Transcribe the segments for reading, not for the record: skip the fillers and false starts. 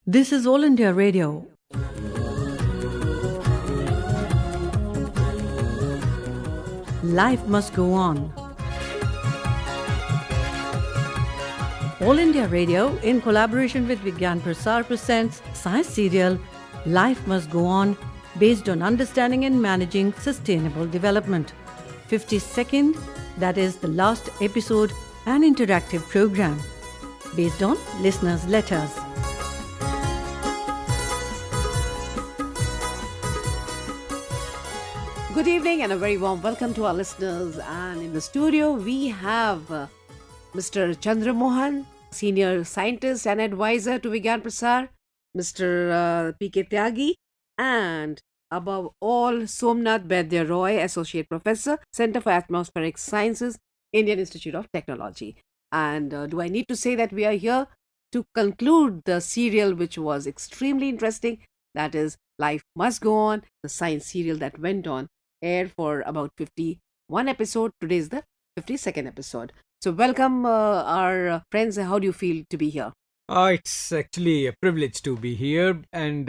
This is All India Radio. Life must go on. All India Radio, in collaboration with Vigyan-Prasar, presents science serial Life Must Go On, based on understanding and managing sustainable development. 52nd, that is the last episode, an interactive program based on listeners' letters. Good evening and a very warm welcome to our listeners. And in the studio, we have Mr. Chandra Mohan, Senior Scientist and Advisor to Vigyan-Prasar, Mr. P.K. Tyagi, and above all, Somnath Baidya Roy, Associate Professor, Center for Atmospheric Sciences, Indian Institute of Technology. And do I need to say that we are here to conclude the serial which was extremely interesting, that is Life Must Go On, the science serial that went on air for about 51 episodes. Today is the 52nd episode. So welcome our friends. How do you feel to be here? It's actually a privilege to be here and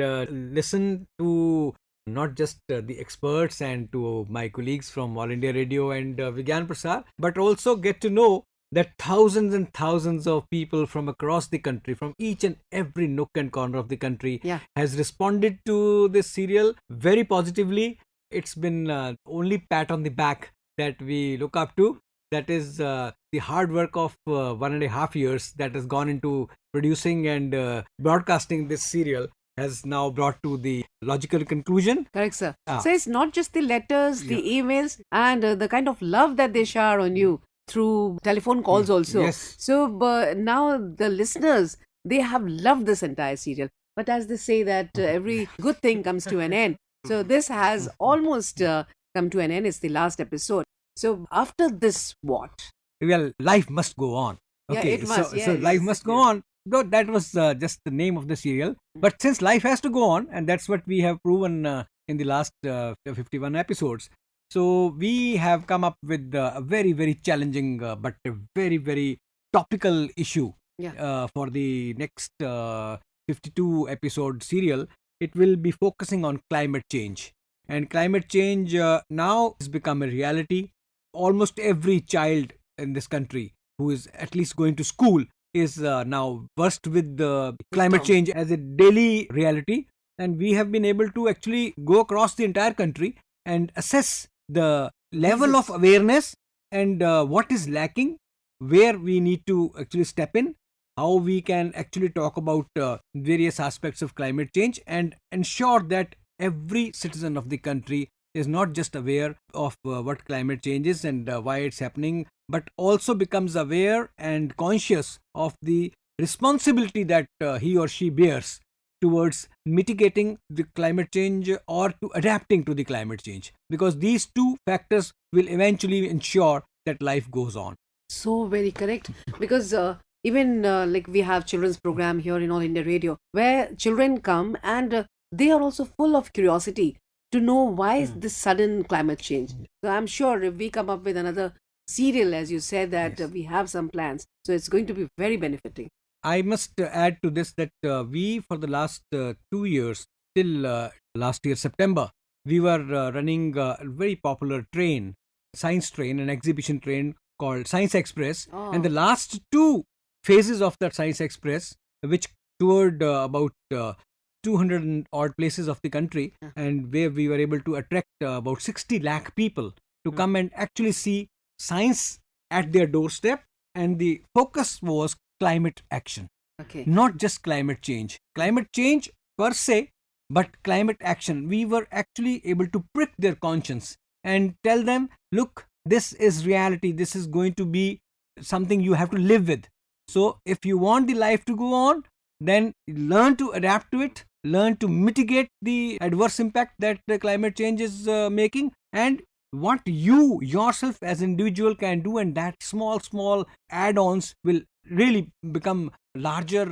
listen to not just the experts and to my colleagues from All India Radio and Vigyan-Prasar, but also get to know that thousands and thousands of people from across the country, from each and every nook and corner of the country, has responded to this serial very positively. It's been only pat on the back that we look up to. That is the hard work of 1.5 years that has gone into producing and broadcasting this serial has now brought to the logical conclusion. Correct, sir. So it's not just the letters, the emails, and the kind of love that they shower on you through telephone calls also. Yes. So now the listeners, they have loved this entire serial. But as they say that every good thing comes to an end. So this has almost come to an end. It's the last episode. So after this, what? Well, life must go on. Okay, it must, so life must go on. Though that was just the name of the serial. But since life has to go on, and that's what we have proven in the last 51 episodes. So we have come up with a very, very challenging but a very, very topical issue for the next 52 episode serial. It will be focusing on climate change. And climate change now has become a reality. Almost every child in this country who is at least going to school is now versed with the climate change as a daily reality. And we have been able to actually go across the entire country and assess the level of awareness and what is lacking, where we need to actually step in, how we can actually talk about various aspects of climate change and ensure that every citizen of the country is not just aware of what climate change is and why it's happening, but also becomes aware and conscious of the responsibility that he or she bears towards mitigating the climate change or to adapting to the climate change, because these two factors will eventually ensure that life goes on. So very correct. Because even like we have children's program here in All India Radio where children come and they are also full of curiosity to know why is this sudden climate change. So I'm sure if we come up with another serial, as you said, that we have some plans, so it's going to be very benefiting. I must add to this that we, for the last 2 years, till last year, September, we were running a very popular train, science train, an exhibition train called Science Express. And the last 2 phases of that Science Express, which toured about 200 and odd places of the country, and where we were able to attract about 60 lakh people to come and actually see science at their doorstep. And the focus was climate action, not just climate change per se, but climate action. We were actually able to prick their conscience and tell them, look, this is reality, this is going to be something you have to live with. So if you want the life to go on, then learn to adapt to it, learn to mitigate the adverse impact that the climate change is making, and what you yourself as an individual can do, and that small add-ons will really become larger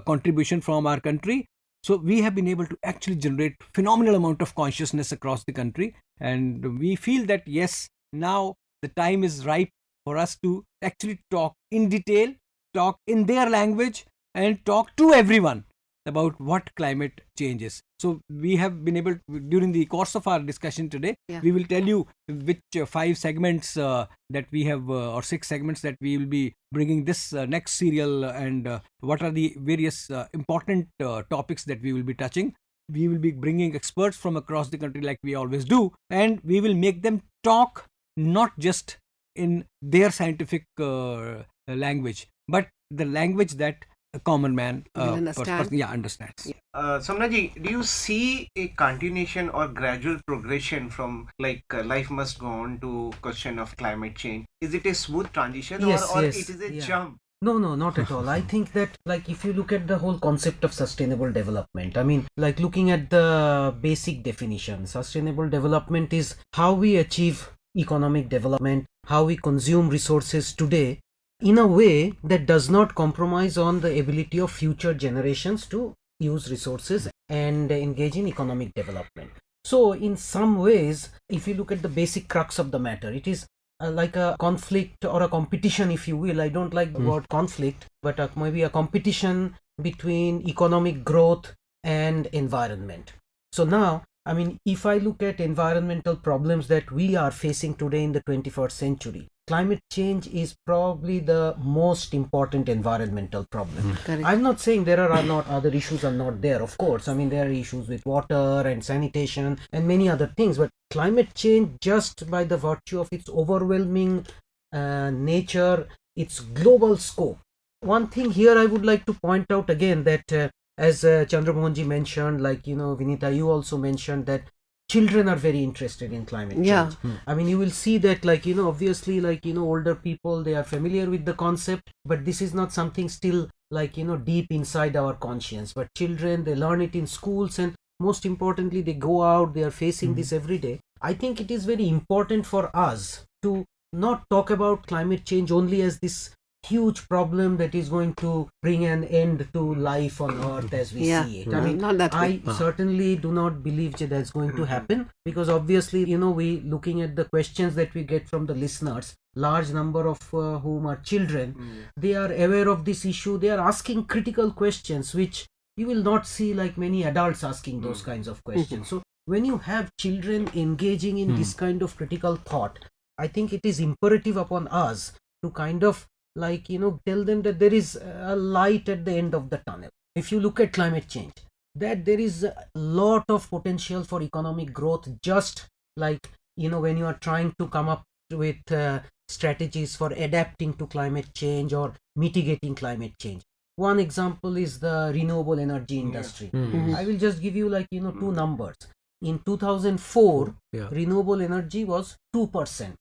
contribution from our country. So we have been able to actually generate phenomenal amount of consciousness across the country, and we feel that yes, now the time is ripe for us to actually talk in detail, talk in their language, and talk to everyone about what climate change is. So we have been able, during the course of our discussion today, Yeah. we will tell you which 5 segments that we have, or 6 segments that we will be bringing this next serial, and what are the various important topics that we will be touching. We will be bringing experts from across the country like we always do, and we will make them talk not just in their scientific language, but the language that a common man Will understand. understands. Samnaji, do you see a continuation or gradual progression from life must go on to question of climate change? Is it a smooth transition, Yes, or yes, it is a yeah. jump? No, not at all. I think that, like, if you look at the whole concept of sustainable development, I mean, like, looking at the basic definition, sustainable development is how we achieve economic development, how we consume resources today in a way that does not compromise on the ability of future generations to use resources and engage in economic development. So, in some ways, if you look at the basic crux of the matter, it is like a conflict or a competition, if you will. I don't like the word conflict, but maybe a competition between economic growth and environment. So now, I mean, if I look at environmental problems that we are facing today in the 21st century, climate change is probably the most important environmental problem. Correct. I'm not saying there are not other issues are not there. Of course, I mean, there are issues with water and sanitation and many other things, but climate change, just by the virtue of its overwhelming nature, its global scope. One thing here I would like to point out again, that as Chandramohanji mentioned, like, you know, Vinita, you also mentioned that children are very interested in climate change. Yeah. I mean, you will see that, like, you know, obviously, like, you know, older people, they are familiar with the concept, but this is not something still, like, you know, deep inside our conscience. But children, they learn it in schools, and most importantly, they go out, they are facing this every day. I think it is very important for us to not talk about climate change only as this huge problem that is going to bring an end to life on earth as we Yeah. see it. I mean, Not that way. I certainly do not believe that that's going to happen, because obviously, you know, we looking at the questions that we get from the listeners, large number of whom are children, they are aware of this issue. They are asking critical questions, which you will not see like many adults asking those kinds of questions. So when you have children engaging in this kind of critical thought, I think it is imperative upon us to kind of, like, you know, tell them that there is a light at the end of the tunnel. If you look at climate change, that there is a lot of potential for economic growth, just like, you know, when you are trying to come up with strategies for adapting to climate change or mitigating climate change. One example is the renewable energy industry. I will just give you, like, you know, two numbers. In 2004, renewable energy was 2%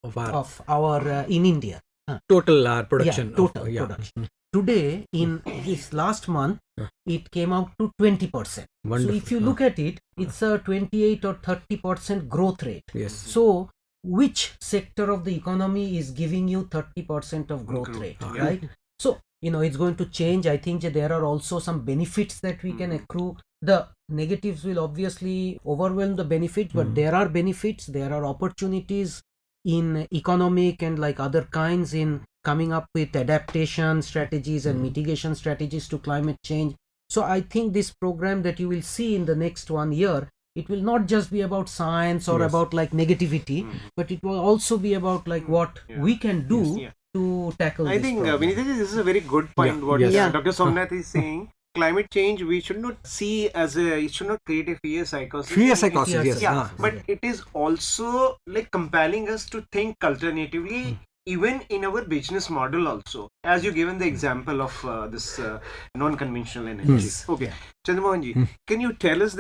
of our in India. Total production. Yeah, total production. Today, in this last month, it came out to 20%. Wonderful. So if you look at it, it's a 28 or 30% growth rate. Yes. So which sector of the economy is giving you 30% of growth rate, right? So, you know, it's going to change. I think that there are also some benefits that we can accrue. The negatives will obviously overwhelm the benefits, but there are benefits, there are opportunities in economic and like other kinds in coming up with adaptation strategies and mitigation strategies to climate change. So I think this program that you will see in the next 1 year, it will not just be about science or about like negativity, but it will also be about like what we can do to tackle I this think problem. Vinita, this is a very good point. What Dr. Somnath is saying. Climate change we should not see as it should not create a fear psychosis. Fear psychosis, yes. Yeah, but it is also like compelling us to think alternatively, even in our business model also. As you given the example of this non-conventional energy. Okay, Chandramohanji, can you tell us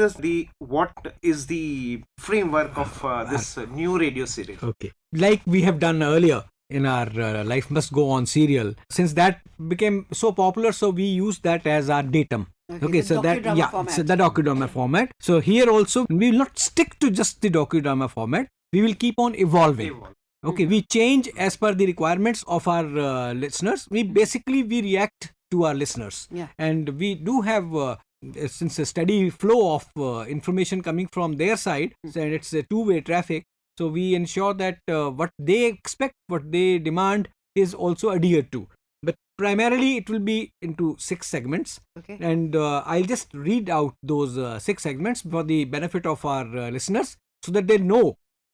what is the framework of this new radio series? Okay. Like we have done earlier in our Life Must Go On serial, since that became so popular, so we use that as our datum. Okay, so that so the docudrama format. So here also we will not stick to just the docudrama format. We will keep on evolving. Okay, we change as per the requirements of our listeners. We react to our listeners, and we do have since a steady flow of information coming from their side, and it's a two-way traffic. So we ensure that what they expect, what they demand is also adhered to. But primarily it will be into 6 segments. Okay. And I'll just read out those 6 segments for the benefit of our listeners so that they know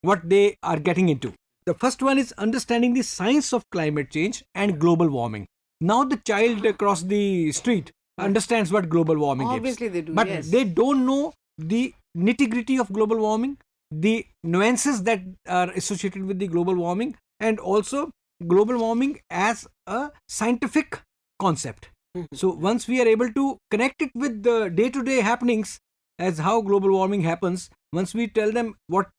what they are getting into. The first one is understanding the science of climate change and global warming. Now the child across the street understands what global warming Obviously is. they do, But yes. they don't know the nitty-gritty of global warming, the nuances that are associated with the global warming, and also global warming as a scientific concept. So once we are able to connect it with the day-to-day happenings as how global warming happens, once we tell them what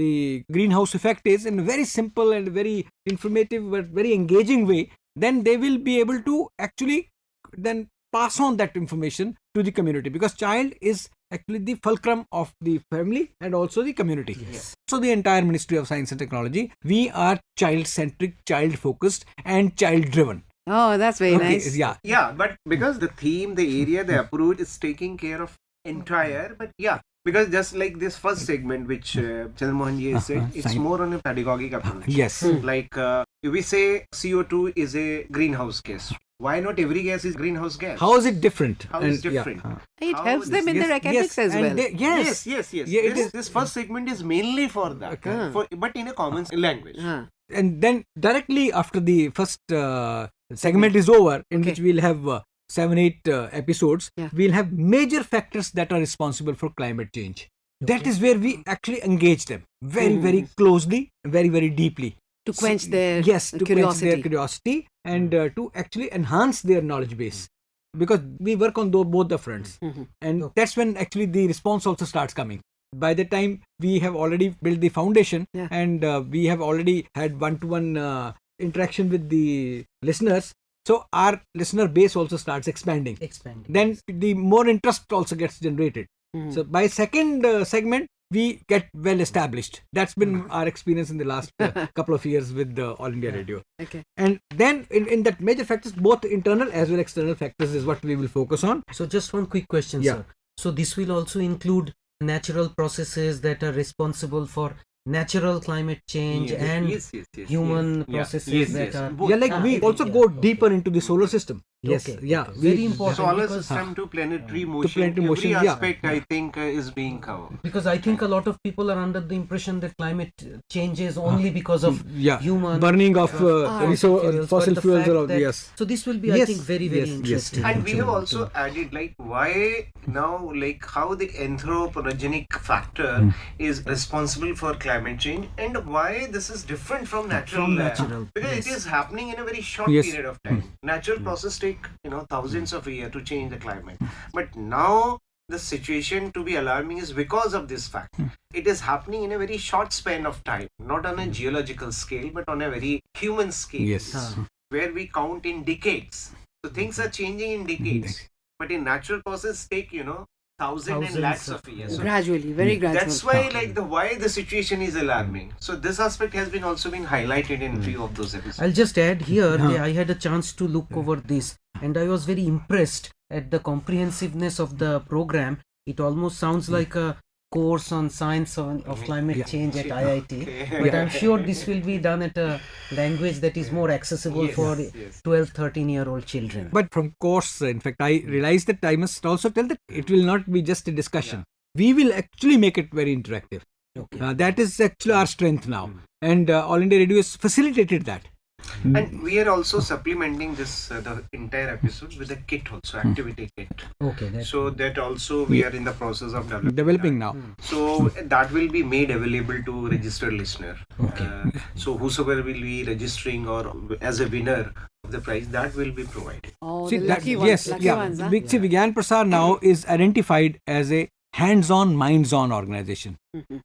the greenhouse effect is in a very simple and very informative but very engaging way, then they will be able to actually then pass on that information to the community, because child is actually the fulcrum of the family and also the community. Yes. So the entire Ministry of Science and Technology, we are child-centric, child-focused and child-driven. Oh, that's very Okay, nice. yeah. Yeah, but because the theme, the area, the approach is taking care of entire, but yeah, because just like this first segment which Chandra Mohan ji has said, it's Science. more on a pedagogic approach. Yes. Like if we say CO2 is a greenhouse gas, why not every gas is greenhouse gas? How is it different? How is And, yeah, different? It How helps them in yes, their academics as and well. they- yes. Yes. Yeah, it is. This first segment is mainly for that, Okay. but in a common language. And then directly after the first segment is over, in Okay. which we'll have 7-8 episodes, Yeah. we'll have major factors that are responsible for climate change. That is where we actually engage them very, very closely, very, very deeply. To quench their Yes, to curiosity. quench their curiosity and to actually enhance their knowledge base. Because we work on both the fronts. And that's when actually the response also starts coming. By the time we have already built the foundation, Yeah. and we have already had one-to-one interaction with the listeners, so our listener base also starts expanding. Then the more interest also gets generated. So by second segment, we get well established. That's been our experience in the last couple of years with All India Radio. Okay. And then in that major factors, both internal as well as external factors is what we will focus on. So just one quick question, Yeah. sir. So this will also include natural processes that are responsible for natural climate change and yes, human yes. Yeah. processes Yes, that yes. are Both. Yeah, like we okay, also yeah, go okay. deeper into the solar system. Yes, Okay, yeah. okay. Very important. Solar because- system to planetary motion, planetary motion, every yeah. aspect I think is being covered. Because I think a lot of people are under the impression that climate changes only because of Yeah, human burning of fuels, fossil but the fuels fact or all, that- yes. So this will be, I Yes, think, very, very yes, yes. interesting. And we have to- also added like why now, like how the anthropogenic factor is responsible for climate change and why this is different from natural. From natural, because yes. it is happening in a very short Yes. period of time. Natural process take thousands of years to change the climate, but now the situation to be alarming is because of this fact. It is happening in a very short span of time, not on a geological scale, but on a very human scale. Yes. Where we count in decades. So things are changing in decades, but in natural process take thousands and lakhs of years. So Gradually, very gradual. that's why why the situation is alarming. So this aspect has been also been highlighted in few of those episodes. I'll just add here, I had a chance to look over this and I was very impressed at the comprehensiveness of the program. It almost sounds like a course on science of climate change at IIT. But I'm sure this will be done at a language that is more accessible for 12, 13-year-old children. But from course, in fact, I realized that I must also tell that it will not be just a discussion. We will actually make it very interactive. That is actually our strength now. And All India Radio has facilitated that. And we are also supplementing this the entire episode with a kit also, activity kit. Okay. That's So that also we are in the process of Developing now. So that will be made available to registered listener. So whosoever will be registering or as a winner of the prize, that will be provided. Oh, See, the that, lucky ones. yes, lucky yeah. ones, huh? See, Vigyan-Prasar now is identified as a hands-on, minds-on organization.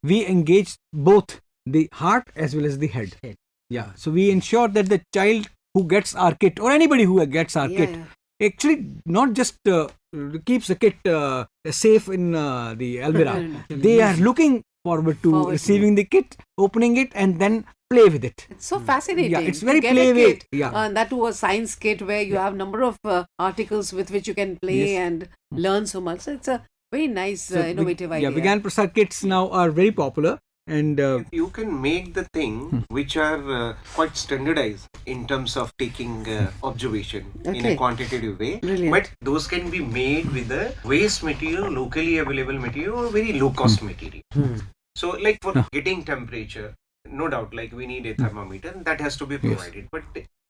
We engage both the heart as well as the head. Yeah, so we ensure that the child who gets our kit or anybody who gets our kit actually not just keeps the kit safe in the Almirah. They are looking forward to receiving the kit, opening it, and then play with it. It's so fascinating. Yeah, it's to very get a play kit, Yeah. and that too a science kit where you have number of articles with which you can play Yes. and learn so much. So it's a very nice, So innovative idea. Yeah, Vigyan-Prasar kits now are very popular. And you can make the thing which are quite standardized in terms of taking observation in Okay. a quantitative way. Brilliant. But those can be made with the waste material, locally available material, or very low cost material. So, like for getting temperature, no doubt, like we need a thermometer, that has to be provided. But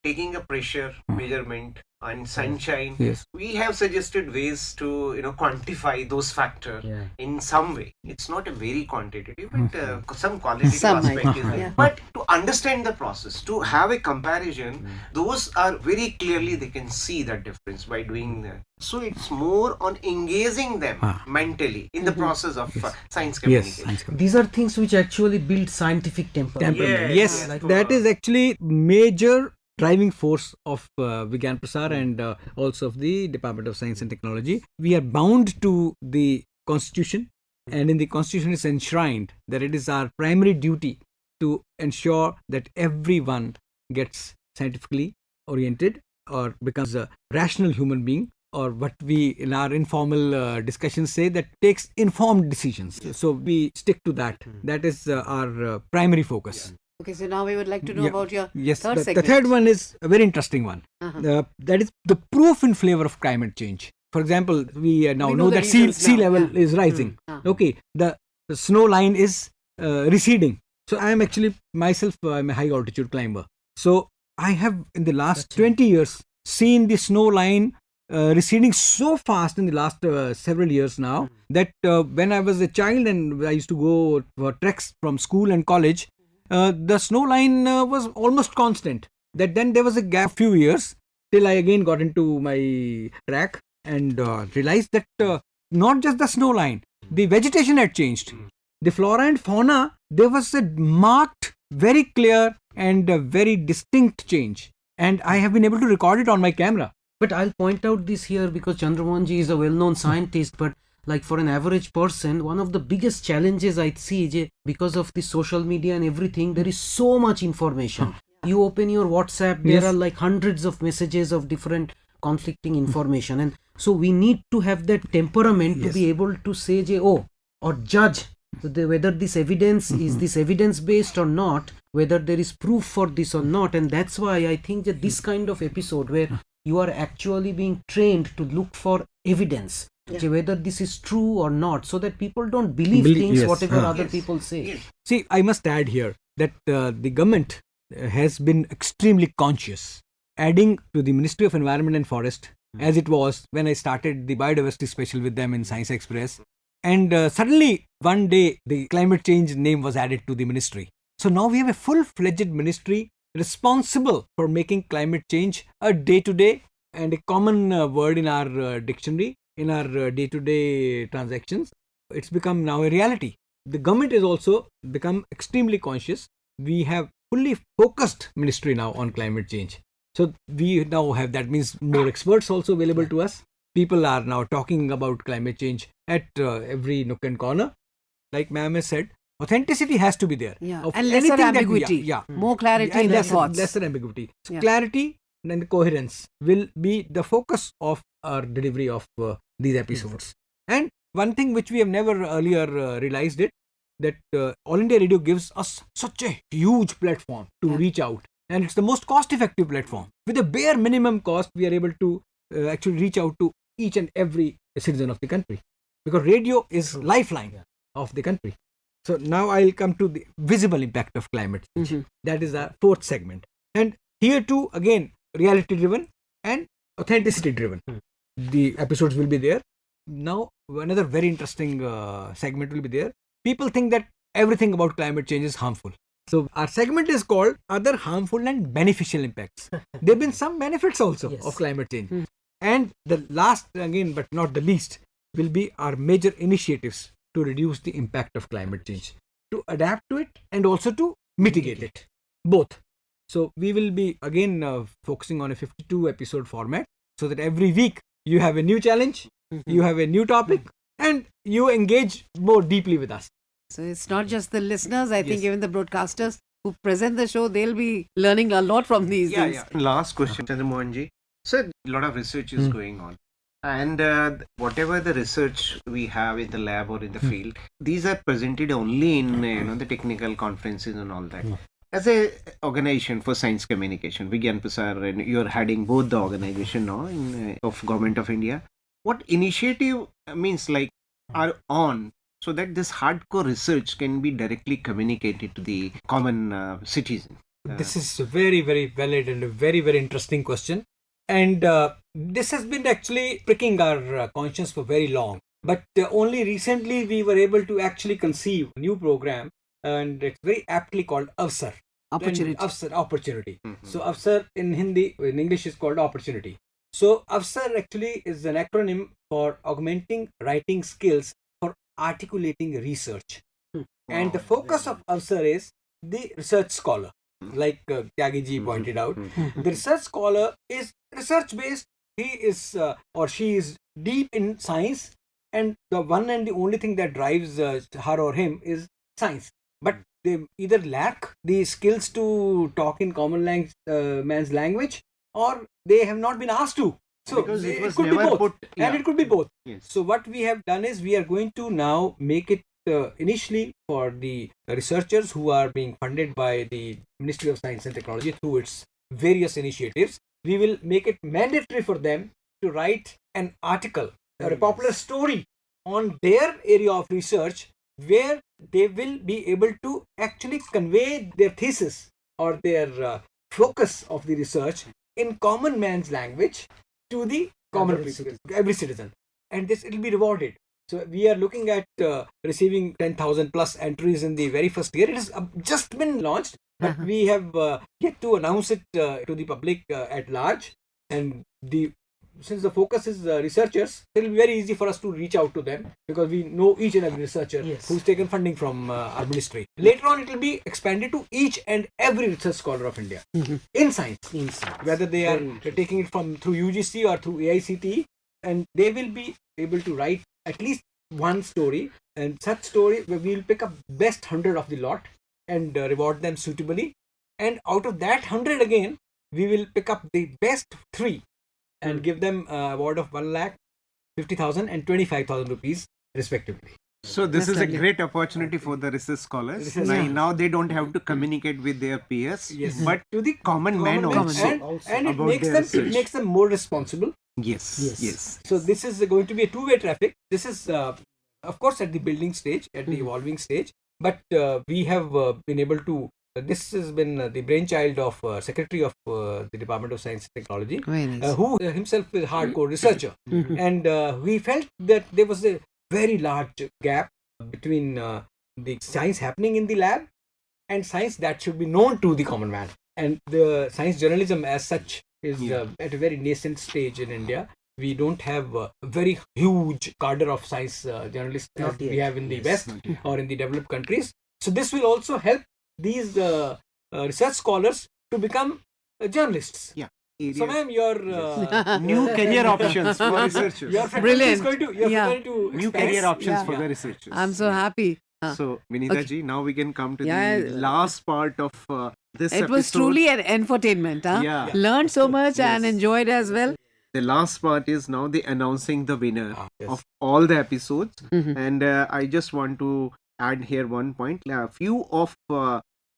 taking a pressure measurement and sunshine, Yes. we have suggested ways to quantify those factors in some way. It's not a very quantitative, but some qualitative Some aspect might, is there. yeah. But to understand the process, to have a comparison, those are very clearly they can see that difference by doing that. So it's more on engaging them mentally in the process of science yes, communication. science communication. These are things which actually build scientific temperament. Temperament. Yes, Yes, yes. that is actually major driving force of Vigyan-Prasar and also of the Department of Science and Technology. We are bound to the Constitution, and in the Constitution is enshrined that it is our primary duty to ensure that everyone gets scientifically oriented or becomes a rational human being, or what we in our informal discussions say that takes informed decisions. So we stick to that. That is our primary focus. Okay, so now we would like to know Yeah. about your Yes, third the segment. third one is a very interesting one. Uh-huh. That is the proof in flavor of climate change. For example, we now We know the that sea reasons now, level yeah. is rising. Okay, the snow line is receding. So I am actually myself I'm a high altitude climber. So I have in the last 20 years seen the snow line receding so fast in the last several years now that when I was a child and I used to go for treks from school and college, the snow line was almost constant. That then there was a gap few years till I again got into my track and realized that not just the snow line, the vegetation had changed. The flora and fauna, there was a marked, very clear and very distinct change. And I have been able to record it on my camera. But I'll point out this here because Chandramohanji is a well-known scientist, but like for an average person, one of the biggest challenges I see is because of the social media and everything, there is so much information. You open your WhatsApp, there Yes. are like hundreds of messages of different conflicting information, and so we need to have that temperament to be able to say, or judge whether this evidence is this evidence based or not, whether there is proof for this or not. And that's why I think that this kind of episode where you are actually being trained to look for evidence, whether this is true or not, so that people don't believe things yes. whatever other people say. See, I must add here that the government has been extremely conscious, adding to the Ministry of Environment and Forest, as it was when I started the biodiversity special with them in Science Express. And suddenly, one day, the climate change name was added to the ministry. So now we have a full-fledged ministry responsible for making climate change a day-to-day and a common word in our dictionary, in our day-to-day transactions. It's become now a reality. The government has also become extremely conscious. We have fully focused ministry now on climate change. So we now have, that means more experts also available to us. People are now talking about climate change at every nook and corner. Like ma'am has said, authenticity has to be there. Yeah, Of and lesser anything that we- ambiguity. yeah. More clarity And in the lesser, thoughts. lesser ambiguity. So Yeah. clarity and coherence will be the focus of our delivery of these episodes. And one thing which we have never earlier realized it, that All India Radio gives us such a huge platform to reach out, and it's the most cost-effective platform. With a bare minimum cost, we are able to actually reach out to each and every citizen of the country, because radio is lifeline of the country. So now I'll come to the visible impact of climate change. That is our fourth segment, and here too again reality-driven and authenticity-driven. The episodes will be there. Now another very interesting segment will be there. People think that everything about climate change is harmful. So our segment is called Other Harmful and Beneficial Impacts. There have been some benefits also of climate change. And the last, again, but not the least, will be our major initiatives to reduce the impact of climate change, to adapt to it and also to mitigate it. Both. So we will be again focusing on a 52 episode format, so that every week you have a new challenge, you have a new topic, and you engage more deeply with us. So it's not just the listeners, I think even the broadcasters who present the show, they'll be learning a lot from these things. Last question, Chandramohanji. Sir, a lot of research is going on. And whatever the research we have in the lab or in the field, these are presented only in the technical conferences and all that. As a organization for science communication, Vigyan-Prasar, and you're heading both the organization now of Government of India. What initiative means like are on so that this hardcore research can be directly communicated to the common citizen? This is a very, very valid and a very, very interesting question. And this has been actually pricking our conscience for very long. But only recently we were able to actually conceive a new program, and it's very aptly called Avsar. Opportunity. And Avsar, opportunity. So Avsar in Hindi, in English is called opportunity. So Avsar actually is an acronym for augmenting writing skills for articulating research. And the focus of Avsar is the research scholar. Like Tyagi ji pointed out, the research scholar is research based. He is or she is deep in science, and the one and the only thing that drives her or him is science. But they either lack the skills to talk in common man's language, or they have not been asked to. So Because it was could be never both, put- and yeah. it could be both. Yes. So what we have done is we are going to now make it initially for the researchers who are being funded by the Ministry of Science and Technology through its various initiatives. We will make it mandatory for them to write an article or a popular story on their area of research, where they will be able to actually convey their thesis or their focus of the research in common man's language to the common people, every citizen, and this it will be rewarded. So we are looking at receiving 10,000 plus entries in the very first year. It has just been launched, but we have yet to announce it to the public at large. And since the focus is researchers, it will be very easy for us to reach out to them, because we know each and every researcher who's taken funding from our ministry. Later on, it will be expanded to each and every research scholar of India in science, whether they are taking it from through UGC or through AICTE, and they will be able to write at least one story, and such story we will pick up best 100 of the lot and reward them suitably, and out of that 100 again we will pick up the best 3 and give them award of 1,50,000 and 25,000 rupees respectively. So this is a lovely. great opportunity for the research scholars. Research scholars. Now they don't have to communicate with their peers, Yes. but to the common man also. and it about makes their them research. it makes them more responsible. Yes. So this is going to be a two-way traffic. This is of course at the building stage, at the evolving stage, but we have been able to this has been the brainchild of Secretary of the Department of Science and Technology, Very nice. who himself is a hardcore researcher, and we felt that there was a very large gap between the science happening in the lab and science that should be known to the common man. And the science journalism as such is at a very nascent stage in India. We don't have a very huge cadre of science journalists as we have in the West or in the developed countries. So this will also help these research scholars to become journalists. Yeah. So ma'am, your New career options for researchers. your faculty Brilliant. is going to you're Yeah. going to New expand. career options Yeah. for the researchers. I'm so happy. So, Vinita ji, now we can come to Yeah. the last part of this It was episode. truly an infotainment. Huh? Yeah. Learned so much and Yes. enjoyed as well. The last part is now the announcing the winner Yes. of all the episodes. Mhm. And I just want to add here one point. A few of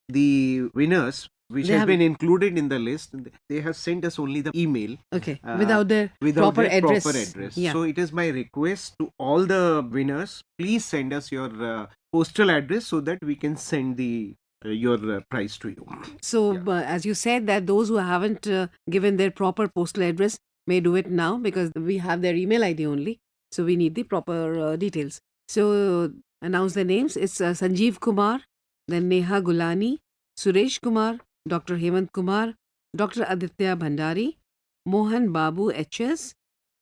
the winners which They have have- been included in the list, they have sent us only the email Okay. Uh, without their without proper their address. proper address. Yeah. So it is my request to all the winners, please send us your postal address so that we can send the your prize to you. So, as you said, that those who haven't given their proper postal address may do it now, because we have their email ID only. So, we need the proper details. So, announce the names. It's Sanjeev Kumar, then Neha Gulani, Suresh Kumar, Dr. Hemant Kumar, Dr. Aditya Bhandari, Mohan Babu HS,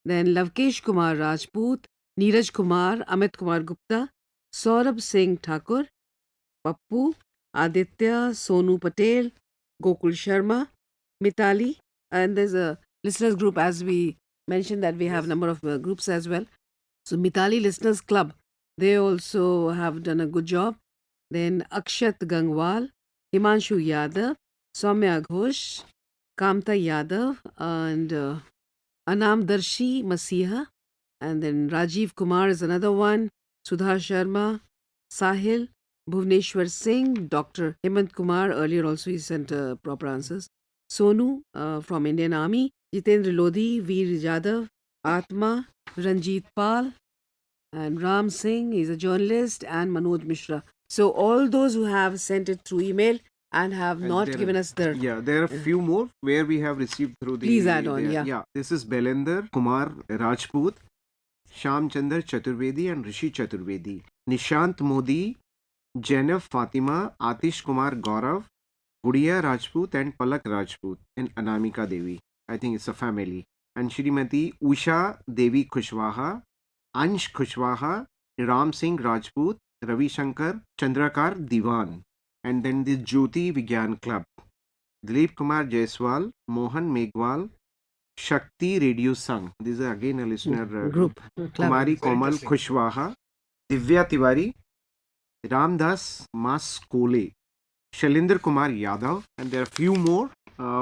then Lavkesh Kumar Rajput, Neeraj Kumar, Amit Kumar Gupta, Saurabh Singh Thakur, Pappu, Aditya, Sonu Patel, Gokul Sharma, Mitali, and there's a listeners group, as we mentioned that we have a number of groups as well. So Mitali Listeners Club, they also have done a good job. Then Akshat Gangwal, Himanshu Yadav, Soumya Ghosh, Kamta Yadav, and Anam Darshi Masiha, And then Rajiv Kumar is another one. Sudha Sharma, Sahil, Bhuvneshwar Singh, Dr. Hemant Kumar. Earlier also he sent proper answers. Sonu from Indian Army. Jitendra Lodhi, Veer Jadhav, Atma, Ranjit Pal, and Ram Singh, he's a journalist, and Manoj Mishra. So all those who have sent it through email and have And not there given us their... Yeah, there are a few more where we have received through the. Please add on, yeah. Yeah, this is Belender Kumar Rajput, Sham Chandar Chaturvedi, and Rishi Chaturvedi. Nishant Modi, Jainab Fatima, Atish Kumar Gaurav, Gudiya Rajput, and Palak Rajput, and Anamika Devi. I think it's a family. And Shrimati Usha Devi Kushwaha, Ansh Kushwaha, Ram Singh Rajput, Ravi Shankar Chandrakar Diwan. And then the Jyoti Vigyan Club. Dilip Kumar Jaiswal, Mohan Megwal, Shakti Radio Sangh. This is again a listener group. Kumari Komal Kushwaha, Divya Tiwari, Ramdas Mas Kole, Shailendra Kumar Yadav, and there are few more,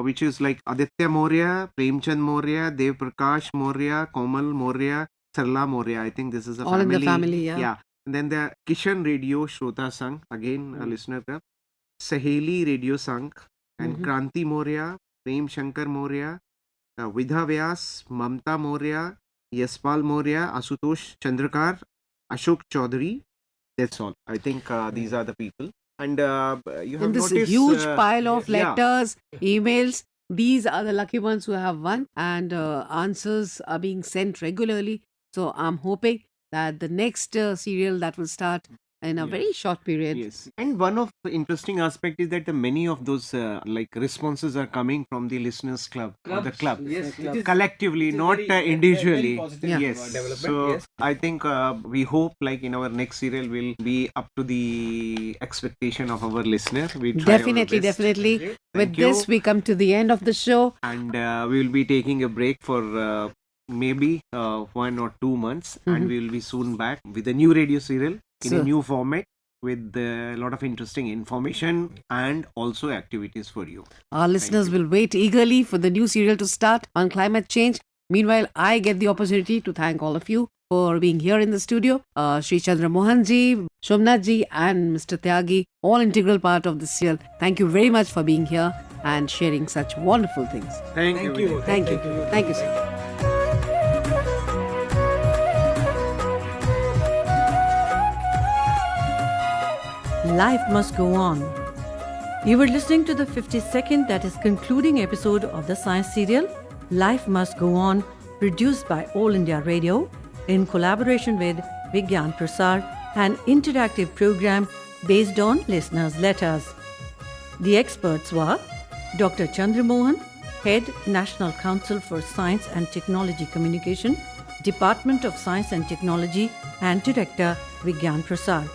which is like Aditya Maurya, Premchand Maurya, Dev Prakash Maurya, Komal Maurya, Sarla Maurya. I think this is a All in the family, yeah. And then the Kishan Radio Shrota Sangh, again a listener club, Saheli Radio Sangh, and Kranti Maurya, Prem Shankar Maurya, Vidha Vyas, Mamta Maurya, Yaspal Maurya, Asutosh Chandrakar, Ashok Chaudhary. That's all. I think these are the people. And you have In this noticed, huge pile of yeah. letters, emails, these are the lucky ones who have won, and answers are being sent regularly. So I'm hoping that the next serial that will start in a Yeah. very short period. Yes, and one of the interesting aspect is that many of those like responses are coming from the listeners club or the club. Yes, it is- Collectively, it is not very- very individually. positive, Yeah. Yes. development, So yes. I think we hope like in our next serial will be up to the expectation of our listener. We try our Definitely, best. definitely. Thank With Thank this, you. we come to the end of the show. And we will be taking a break for maybe 1 or 2 months, and we will be soon back with a new radio serial in So- a new format with a lot of interesting information and also activities for you. Our listeners will wait eagerly for the new serial to start on climate change. Meanwhile, I get the opportunity to thank all of you for being here in the studio. Sri Chandra Mohanji, Shomnathji, and Mr. Tyagi, all integral part of the serial. Thank you very much for being here and sharing such wonderful things. Thank you. Thank you. Thank you, sir. Life must go on. You were listening to the 52nd, that is concluding episode of the science serial Life Must Go On, produced by All India Radio in collaboration with Vigyan-Prasar, an interactive program based on listeners' letters. The experts were Dr. Chandramohan, Head, National Council for Science and Technology Communication, Department of Science and Technology, and Director, Vigyan-Prasar.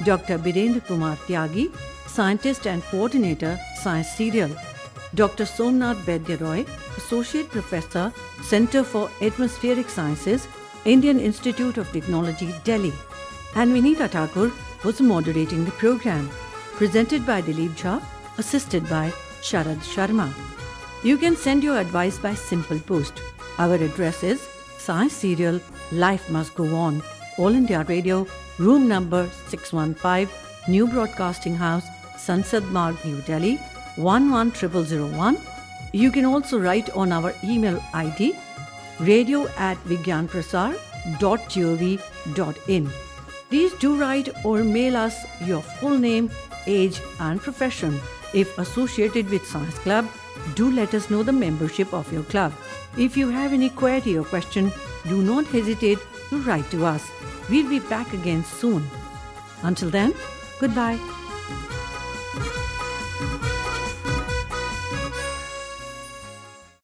Dr. Birendra Kumar Tyagi, Scientist and Coordinator, Science Serial. Dr. Somnath Vaidya Roy, Associate Professor, Center for Atmospheric Sciences, Indian Institute of Technology, Delhi. And Vinita Thakur was moderating the program. Presented by Dilip Jha, assisted by Sharad Sharma. You can send your advice by simple post. Our address is Science Serial Life Must Go On, All India Radio, room number 615, New Broadcasting House, Sansad Marg, New Delhi, 11001. You can also write on our email ID radio@vigyanprasar.gov.in. Please do write or mail us your full name, age and profession. If associated with Science Club, do let us know the membership of your club. If you have any query or question, do not hesitate to write to us. We'll be back again soon. Until then, goodbye.